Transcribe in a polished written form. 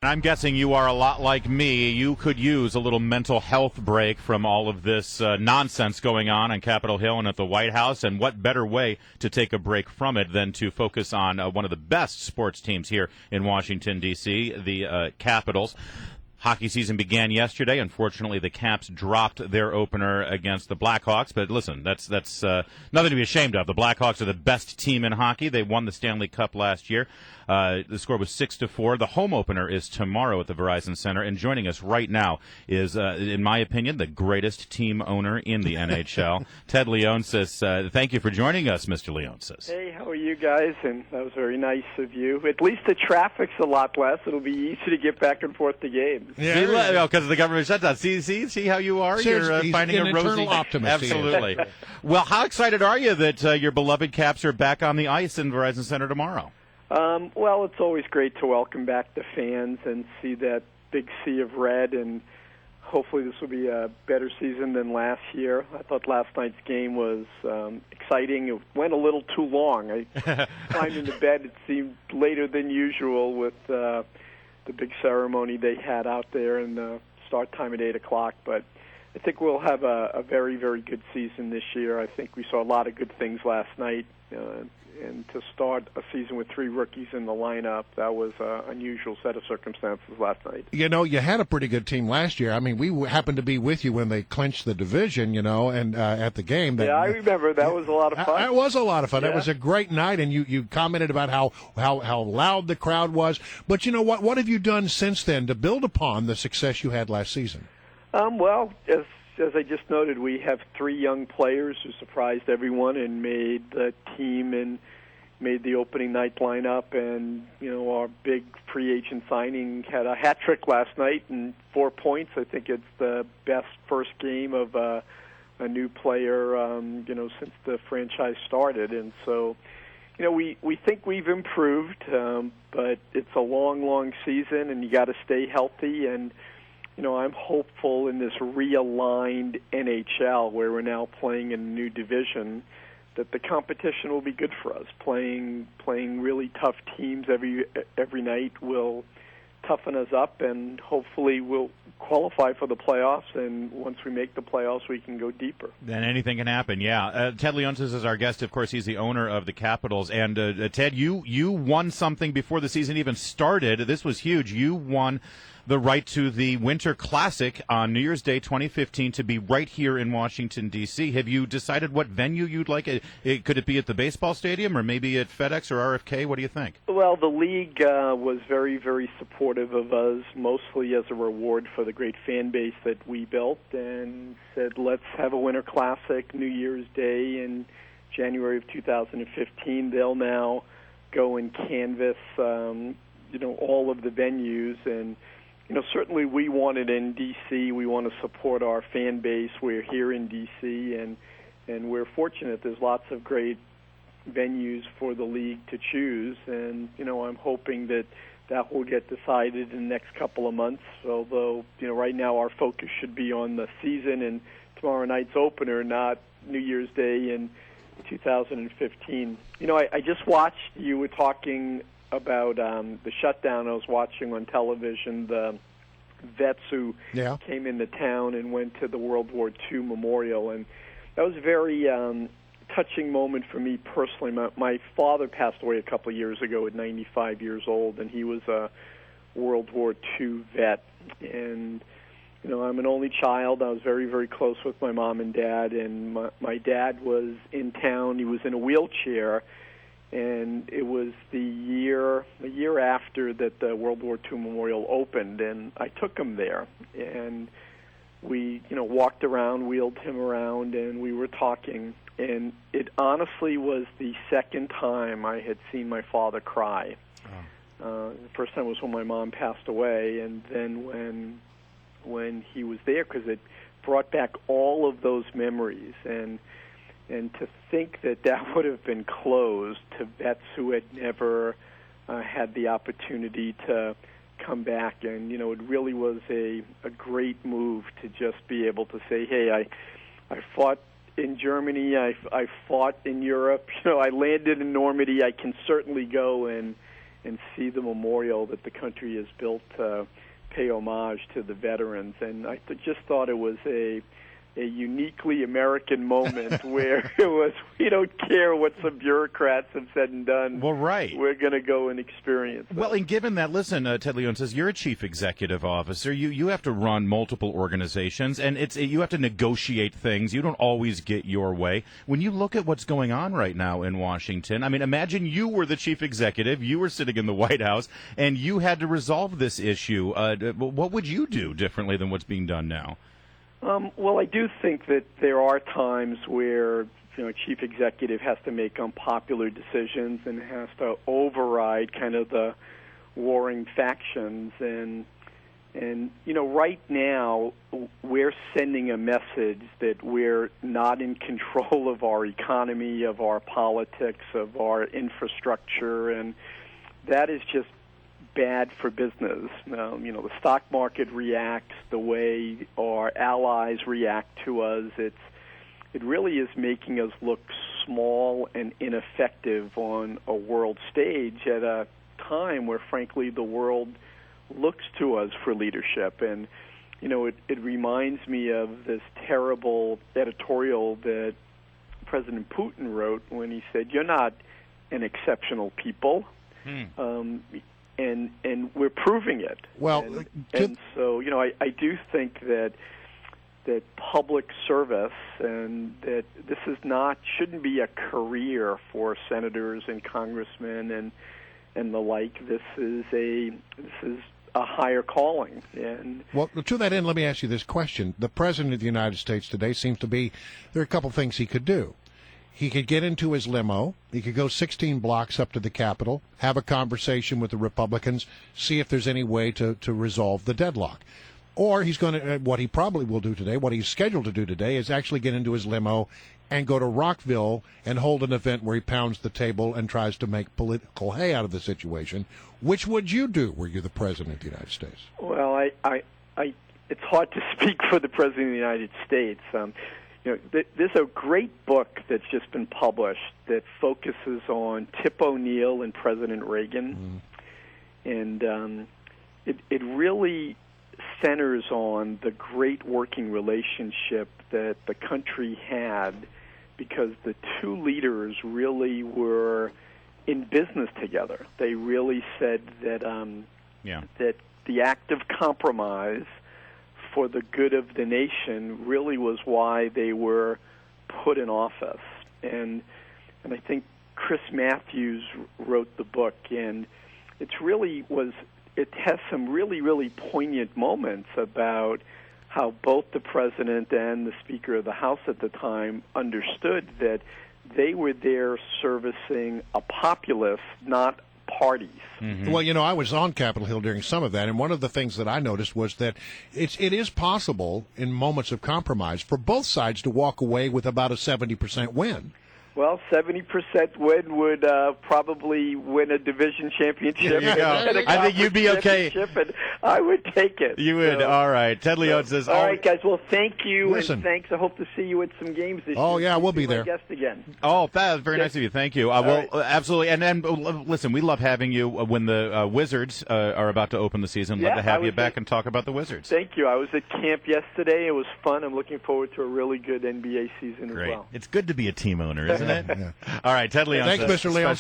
I'm guessing you are a lot like me. You could use a little mental health break from all of this nonsense going on Capitol Hill and at the White House. And what better way to take a break from it than to focus on one of the best sports teams here in Washington, D.C., the Capitals. Hockey season began yesterday. Unfortunately, the Caps dropped their opener against the Blackhawks. But listen, that's nothing to be ashamed of. The Blackhawks are the best team in hockey. They won the Stanley Cup last year. The score was 6-4. The home opener is tomorrow at the Verizon Center. And joining us right now is, in my opinion, the greatest team owner in the NHL, Ted Leonsis. Thank you for joining us, Mr. Leonsis. Hey, how are you guys? And that was very nice of you. At least the traffic's a lot less. It'll be easy to get back and forth to games. Yeah, because of the government shutdown. See how you are? You're finding a rosy optimist. Absolutely. Well, how excited are you that your beloved Caps are back on the ice in Verizon Center tomorrow? Well, it's always great to welcome back the fans and see that big sea of red, and hopefully this will be a better season than last year. I thought last night's game was exciting. It went a little too long. I climbed into bed. It seemed later than usual with the big ceremony they had out there and the start time at 8 o'clock. But I think we'll have a very, very good season this year. I think we saw a lot of good things last night. And to start a season with 3 rookies in the lineup, that was an unusual set of circumstances last night. You know, you had a pretty good team last year. I mean, we happened to be with you when they clinched the division, and at the game. Yeah, I remember. That was a lot of fun. It was a lot of fun. Yeah. It was a great night, and you commented about how loud the crowd was. But you know what? What have you done since then to build upon the success you had last season? Well, as I just noted, we have 3 young players who surprised everyone and made the team and made the opening night lineup. And, our big free agent signing had a hat trick last night and 4 points. I think it's the best first game of a new player, since the franchise started. And so, we think we've improved, but it's a long, long season, and you got to stay healthy. And I'm hopeful in this realigned NHL where we're now playing in a new division that the competition will be good for us. Playing really tough teams every night will toughen us up, and hopefully we'll qualify for the playoffs, and once we make the playoffs, we can go deeper. Then anything can happen, yeah. Ted Leonsis is our guest. Of course, he's the owner of the Capitals. And, Ted, you won something before the season even started. This was huge. You won the right to the Winter Classic on New Year's Day 2015 to be right here in Washington, D.C. Have you decided what venue you'd like? Could it be at the baseball stadium or maybe at FedEx or RFK? What do you think? Well, the league was very, very supportive of us, mostly as a reward for the great fan base that we built, and said, let's have a Winter Classic New Year's Day in January of 2015. They'll now go and canvass, all of the venues. And certainly we want it in D.C. We want to support our fan base. We're here in D.C., and we're fortunate. There's lots of great venues for the league to choose, and, I'm hoping that will get decided in the next couple of months, although, right now our focus should be on the season and tomorrow night's opener, not New Year's Day in 2015. I just watched, you were talking about the shutdown. I was watching on television the vets who came into town and went to the World War II Memorial, and that was a very touching moment for me personally. My father passed away a couple of years ago at 95 years old, and he was a World War II vet. And I'm an only child. I was very, very close with my mom and dad, and my dad was in town. He was in a wheelchair, and it was a year after that the World War II Memorial opened, and I took him there, and we, walked around, wheeled him around, and we were talking, and it honestly was the second time I had seen my father cry. The first time was when my mom passed away, and then when he was there, because it brought back all of those memories, and to think that would have been closed to vets who had never had the opportunity to come back. And, it really was a great move to just be able to say, hey, I fought in Germany, I fought in Europe, I landed in Normandy, I can certainly go and see the memorial that the country has built to pay homage to the veterans. And I just thought it was a uniquely American moment where it was, we don't care what some bureaucrats have said and done. Well, right. We're going to go and experience that. Well, and given that, listen, Ted Leonsis, you're a chief executive officer. You have to run multiple organizations, and you have to negotiate things. You don't always get your way. When you look at what's going on right now in Washington, I mean, imagine you were the chief executive, you were sitting in the White House, and you had to resolve this issue. What would you do differently than what's being done now? Well, I do think that there are times where a chief executive has to make unpopular decisions and has to override kind of the warring factions. And right now we're sending a message that we're not in control of our economy, of our politics, of our infrastructure, and that is just bad for business. The stock market reacts the way our allies react to us. It really is making us look small and ineffective on a world stage at a time where, frankly, the world looks to us for leadership. And, it reminds me of this terrible editorial that President Putin wrote when he said, "You're not an exceptional people." And we're proving it. Well, and so I do think that public service and that this shouldn't be a career for senators and congressmen and the like. This is a higher calling. And well, to that end, let me ask you this question: the President of the United States today seems to be there are a couple things he could do. He could get into his limo. He could go 16 blocks up to the Capitol, have a conversation with the Republicans, see if there's any way to resolve the deadlock. Or he's going to, what he probably will do today, what he's scheduled to do today, is actually get into his limo and go to Rockville and hold an event where he pounds the table and tries to make political hay out of the situation. Which would you do were you the President of the United States? Well, it's hard to speak for the President of the United States. There's a great book that's just been published that focuses on Tip O'Neill and President Reagan, and it really centers on the great working relationship that the country had because the two leaders really were in business together. They really said that that the act of compromise for the good of the nation really was why they were put in office. And I think Chris Matthews wrote the book, and it has some really, really poignant moments about how both the President and the Speaker of the House at the time understood that they were there servicing a populace, not parties. Mm-hmm. Well, I was on Capitol Hill during some of that, and one of the things that I noticed was that it is possible in moments of compromise for both sides to walk away with about a 70% win. Well, 70% win would probably win a division championship. There you go. I think you'd be okay. And I would take it. You would. All right. Ted Leon says. All right, guys. Well, thank you. Listen. And thanks. I hope to see you at some games this year. Oh, yeah, we'll be there. Guest again. Oh, that was very nice of you. Thank you. Right. Absolutely. And then, listen, we love having you when the Wizards are about to open the season. Love to have you back and talk about the Wizards. Thank you. I was at camp yesterday. It was fun. I'm looking forward to a really good NBA season Great. as well. It's good to be a team owner, isn't it? Yeah. All right, Ted Leon. Thanks, Mr. Leon.